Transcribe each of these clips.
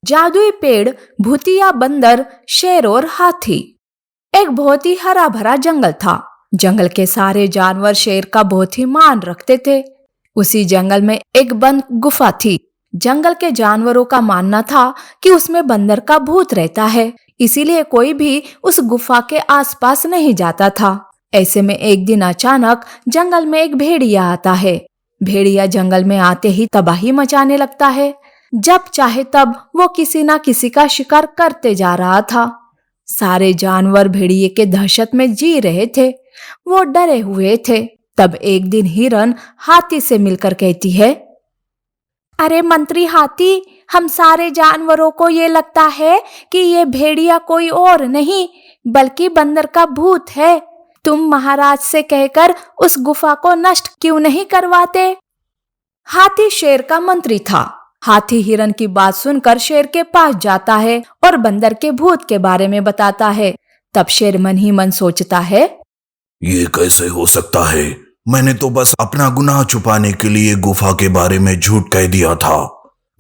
जादुई पेड़, भूतिया बंदर, शेर और हाथी। एक बहुत ही हरा भरा जंगल था। जंगल के सारे जानवर शेर का बहुत ही मान रखते थे। उसी जंगल में एक बंद गुफा थी। जंगल के जानवरों का मानना था कि उसमें बंदर का भूत रहता है, इसीलिए कोई भी उस गुफा के आसपास नहीं जाता था। ऐसे में एक दिन अचानक जंगल में एक भेड़िया आता है। भेड़िया जंगल में आते ही तबाही मचाने लगता है। जब चाहे तब वो किसी ना किसी का शिकार करते जा रहा था। सारे जानवर भेड़िए के दहशत में जी रहे थे। वो डरे हुए थे। तब एक दिन हिरन हाथी से मिलकर कहती है, अरे मंत्री हाथी, हम सारे जानवरों को ये लगता है कि ये भेड़िया कोई और नहीं बल्कि बंदर का भूत है। तुम महाराज से कहकर उस गुफा को नष्ट क्यों नहीं करवाते? हाथी शेर का मंत्री था। हाथी हिरन की बात सुनकर शेर के पास जाता है और बंदर के भूत के बारे में बताता है। तब शेर मन ही मन सोचता है, ये कैसे हो सकता है? मैंने तो बस अपना गुनाह छुपाने के लिए गुफा के बारे में झूठ कह दिया था।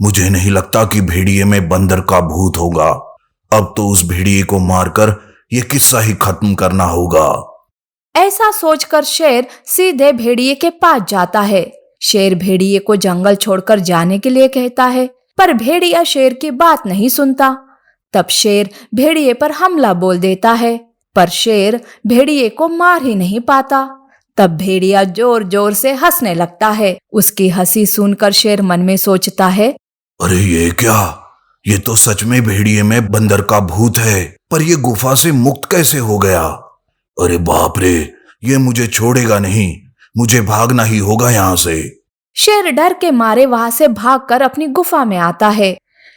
मुझे नहीं लगता कि भेड़िए में बंदर का भूत होगा। अब तो उस भेड़िए को मारकर ये किस्सा ही खत्म करना होगा। ऐसा सोचकर शेर सीधे भेड़िए के पास जाता है। शेर भेड़िए को जंगल छोड़कर जाने के लिए कहता है, पर भेड़िया शेर की बात नहीं सुनता। तब शेर भेड़िए पर हमला बोल देता है, पर शेर भेड़िए को मार ही नहीं पाता। तब भेड़िया जोर जोर से हंसने लगता है। उसकी हंसी सुनकर शेर मन में सोचता है, अरे ये क्या? ये तो सच में भेड़िए में बंदर का भूत है, पर ये गुफा से मुक्त कैसे हो गया? अरे बाप रे, ये मुझे छोड़ेगा नहीं। मुझे भागना ही होगा यहाँ से। शेर डर के मारे वहां से भागकर अपनी गुफा में आता है।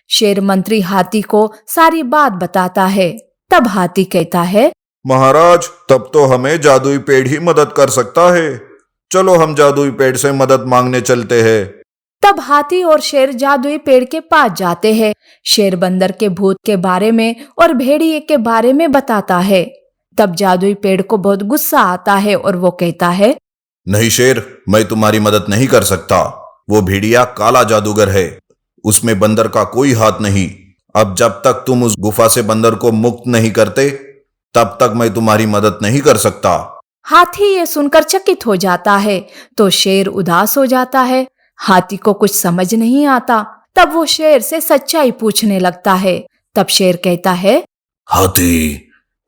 शेर मंत्री हाथी को सारी बात बताता है। तब हाथी कहता है, महाराज, तब तो हमें जादुई पेड़ ही मदद कर सकता है। चलो हम जादुई पेड़ से मदद मांगने चलते हैं। तब हाथी और शेर जादुई पेड़ के पास जाते हैं। शेर बंदर के भूत के बारे में और भेड़िए के बारे में बताता है। तब जादुई पेड़ को बहुत गुस्सा आता है और वो कहता है, नहीं शेर, मैं तुम्हारी मदद नहीं कर सकता। वो भेड़िया काला जादूगर है, उसमें बंदर का कोई हाथ नहीं। अब जब तक तुम उस गुफा से बंदर को मुक्त नहीं करते, तब तक मैं तुम्हारी मदद नहीं कर सकता। हाथी ये सुनकर चकित हो जाता है तो शेर उदास हो जाता है। हाथी को कुछ समझ नहीं आता। तब वो शेर से सच्चाई पूछने लगता है। तब शेर कहता है, हाथी,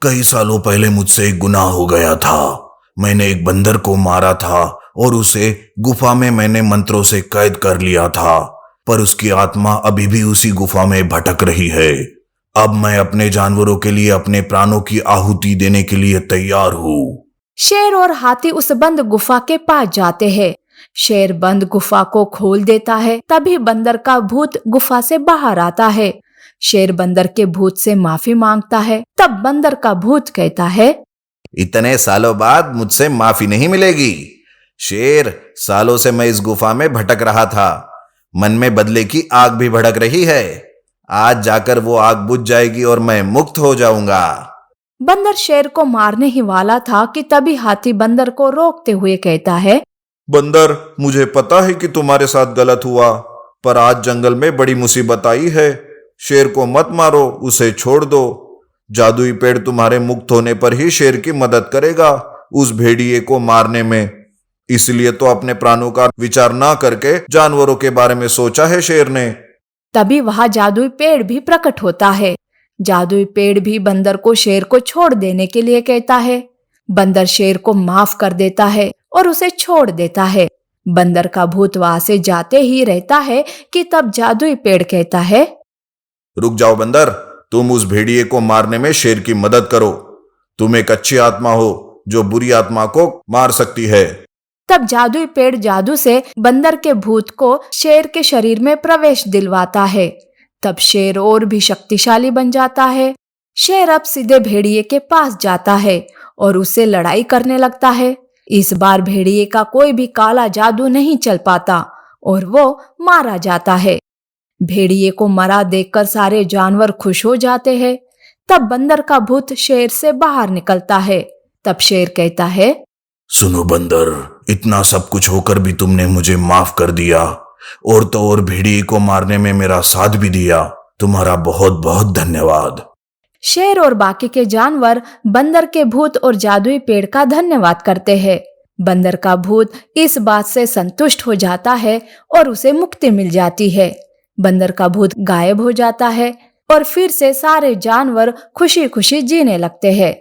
कई सालों पहले मुझसे एक गुनाह हो गया था। मैंने एक बंदर को मारा था और उसे गुफा में मैंने मंत्रों से कैद कर लिया था, पर उसकी आत्मा अभी भी उसी गुफा में भटक रही है। अब मैं अपने जानवरों के लिए अपने प्राणों की आहुति देने के लिए तैयार हूँ। शेर और हाथी उस बंद गुफा के पास जाते हैं। शेर बंद गुफा को खोल देता है। तभी बंदर का भूत गुफा से बाहर आता है। शेर बंदर के भूत से माफी मांगता है। तब बंदर का भूत कहता है, इतने सालों बाद मुझसे माफी नहीं मिलेगी। शेर, सालों से मैं इस गुफा में भटक रहा था। मन में बदले की आग भी भड़क रही है। आज जाकर वो आग बुझ जाएगी और मैं मुक्त हो जाऊंगा। बंदर शेर को मारने ही वाला था कि तभी हाथी बंदर को रोकते हुए कहता है, बंदर, मुझे पता है कि तुम्हारे साथ गलत हुआ, पर आज जंगल में बड़ी मुसीबत आई है। शेर को मत मारो, उसे छोड़ दो। जादुई पेड़ तुम्हारे मुक्त होने पर ही शेर की मदद करेगा उस भेड़िए को मारने में। इसलिए तो अपने प्राणों का विचार ना करके जानवरों के बारे में सोचा है शेर ने। तभी वहां जादुई पेड़ भी प्रकट होता है। जादुई पेड़ भी बंदर को शेर को छोड़ देने के लिए कहता है। बंदर शेर को माफ कर देता है और उसे छोड़ देता है। बंदर का भूत वहां से जाते ही रहता है कि तब जादुई पेड़ कहता है, रुक जाओ बंदर, तुम उस भेड़िए को मारने में शेर की मदद करो। तुम एक अच्छी आत्मा हो जो बुरी आत्मा को मार सकती है। तब जादुई पेड़ जादू से बंदर के भूत को शेर के शरीर में प्रवेश दिलवाता है। तब शेर और भी शक्तिशाली बन जाता है। शेर अब सीधे भेड़िए के पास जाता है और उससे लड़ाई करने लगता है। इस बार भेड़िए का कोई भी काला जादू नहीं चल पाता और वो मारा जाता है। भेड़िए को मरा देखकर सारे जानवर खुश हो जाते हैं। तब बंदर का भूत शेर से बाहर निकलता है। तब शेर कहता है, सुनो बंदर, इतना सब कुछ होकर भी तुमने मुझे माफ कर दिया और तो और भेड़िए को मारने में मेरा साथ भी दिया। तुम्हारा बहुत बहुत धन्यवाद। शेर और बाकी के जानवर बंदर के भूत और जादुई पेड़ का धन्यवाद करते हैं। बंदर का भूत इस बात से संतुष्ट हो जाता है और उसे मुक्ति मिल जाती है। बंदर का भूत गायब हो जाता है और फिर से सारे जानवर खुशी खुशी जीने लगते हैं।